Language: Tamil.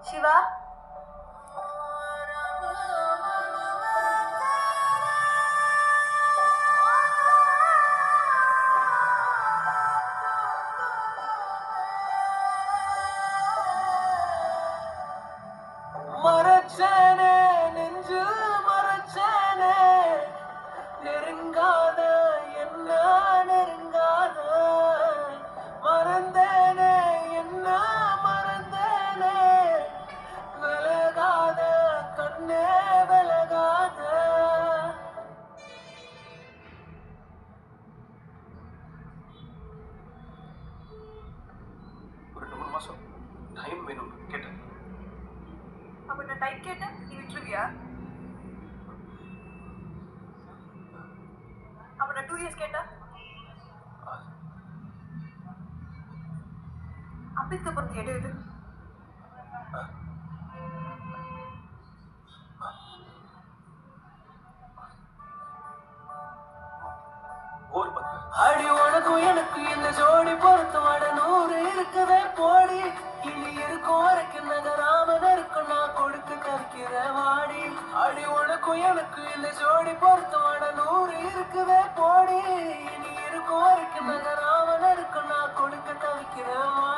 சிவா மரச்சேனே நெஞ்சு மரச்சேனே நெருங்காத என்ன நெருங்காத மறந்தேனே என்ன மறந்தேனே விலகாத கண்ணே விலகாத ஒரு 2 மாசம் டைம் வேணும் கேட்டேன். அப்ப நான் டைம் கேட்டேன் நீ விட்டுருவியா? அப்ப நான் 2 இயர்ஸ் கேட்டா அம்பித்கர் பொண்ணு எடு இது அடி உனக்கும் எனக்கு இந்த ஜோடி பொறுத்தோட 100 இருக்குதே போடி இனி இருக்கும் வரைக்கும் நகராமன் இருக்கும் நான் கொடுக்க தவிக்கிற வாடி அடி உனக்கும் எனக்கு இந்த ஜோடி பொறுத்தோட 100 இருக்குதே போடி இனி இருக்கும் வரைக்கும் நகராமன் இருக்கும் நான் கொடுக்க தவிக்கிற வாடி